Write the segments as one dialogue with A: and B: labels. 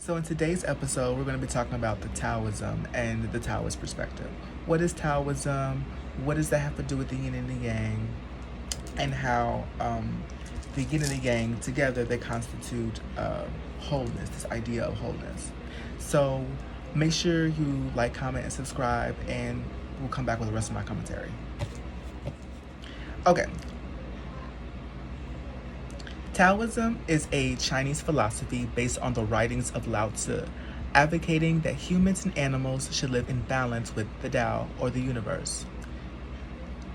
A: So in today's episode, we're going to be talking about the Taoism and the Taoist perspective. What is Taoism? What does that have to do with the yin and the yang? And how the yin and the yang together, they constitute wholeness, this idea of wholeness. So make sure you like, comment, and subscribe, and we'll come back with the rest of my commentary. Okay. Taoism is a Chinese philosophy based on the writings of Lao Tzu, advocating that humans and animals should live in balance with the Tao, or the universe.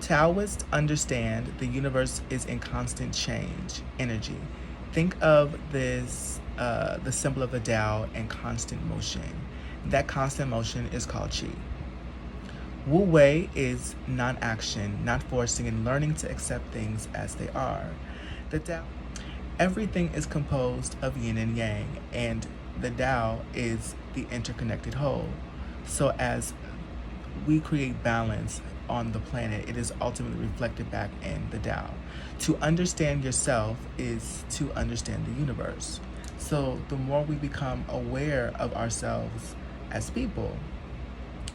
A: Taoists understand the universe is in constant change, energy. Think of this, the symbol of the Tao and constant motion. That constant motion is called Qi. Wu Wei is non-action, not forcing, and learning to accept things as they are. The Tao. Everything is composed of yin and yang, and the Tao is the interconnected whole. So as we create balance on the planet, it is ultimately reflected back in the Tao. To understand yourself is to understand the universe. So the more we become aware of ourselves as people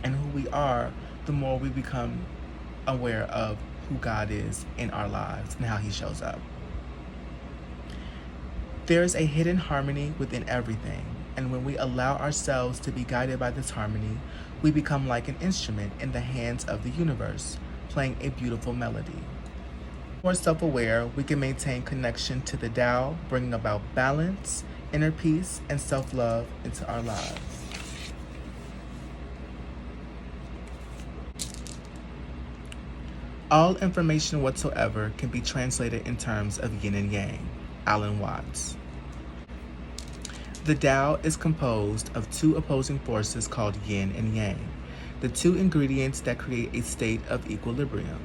A: and who we are, the more we become aware of who God is in our lives and how He shows up. There is a hidden harmony within everything, and when we allow ourselves to be guided by this harmony, we become like an instrument in the hands of the universe, playing a beautiful melody. More self-aware, we can maintain connection to the Tao, bringing about balance, inner peace, and self-love into our lives. All information whatsoever can be translated in terms of yin and yang. Alan Watts. The Tao is composed of two opposing forces called yin and yang, the two ingredients that create a state of equilibrium.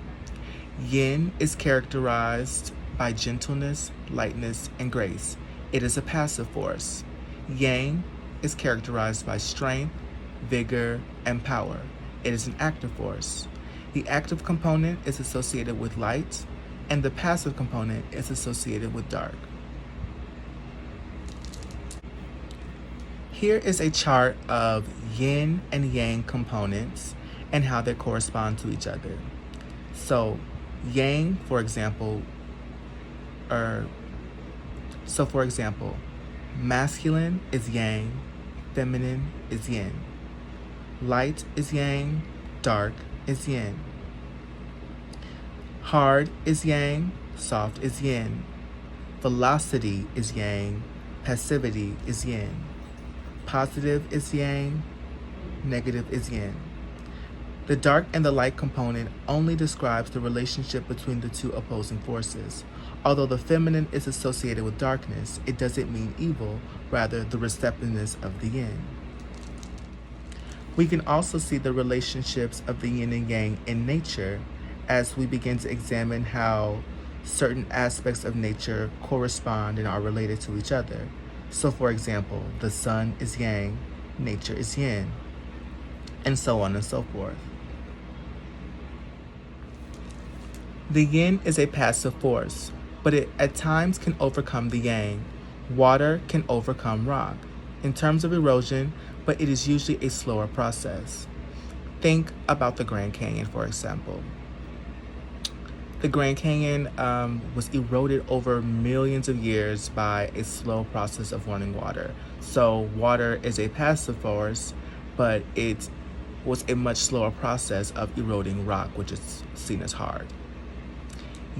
A: Yin is characterized by gentleness, lightness, and grace. It is a passive force. Yang is characterized by strength, vigor, and power. It is an active force. The active component is associated with light, and the passive component is associated with dark. Here is a chart of yin and yang components and how they correspond to each other. So yang, for example, masculine is yang, feminine is yin. Light is yang, dark is yin. Hard is yang, soft is yin. Velocity is yang, passivity is yin. Positive is yang, negative is yin. The dark and the light component only describes the relationship between the two opposing forces. Although the feminine is associated with darkness, it doesn't mean evil, rather the receptiveness of the yin. We can also see the relationships of the yin and yang in nature as we begin to examine how certain aspects of nature correspond and are related to each other. So for example, the sun is yang, nature is yin, and so on and so forth. The yin is a passive force, but it at times can overcome the yang. Water can overcome rock in terms of erosion, but it is usually a slower process. Think about the Grand Canyon, for example. The Grand Canyon was eroded over millions of years by a slow process of running water. So water is a passive force, but it was a much slower process of eroding rock, which is seen as hard.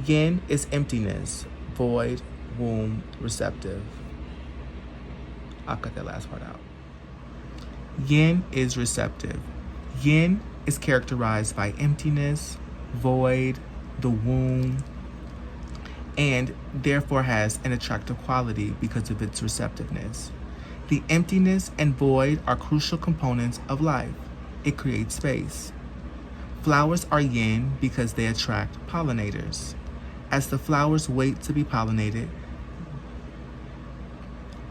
A: Yin is emptiness, void, womb, receptive. I'll cut that last part out. Yin is receptive. Yin is characterized by emptiness, void, the womb, and therefore has an attractive quality because of its receptiveness. The emptiness and void are crucial components of life. It creates space. Flowers are yin because they attract pollinators. As the flowers wait to be pollinated,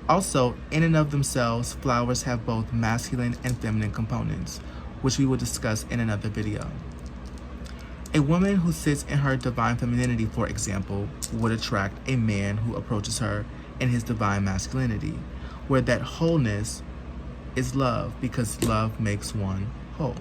A: also, in and of themselves, flowers have both masculine and feminine components, which we will discuss in another video. A woman who sits in her divine femininity, for example, would attract a man who approaches her in his divine masculinity. where that wholeness is love, because love makes one whole.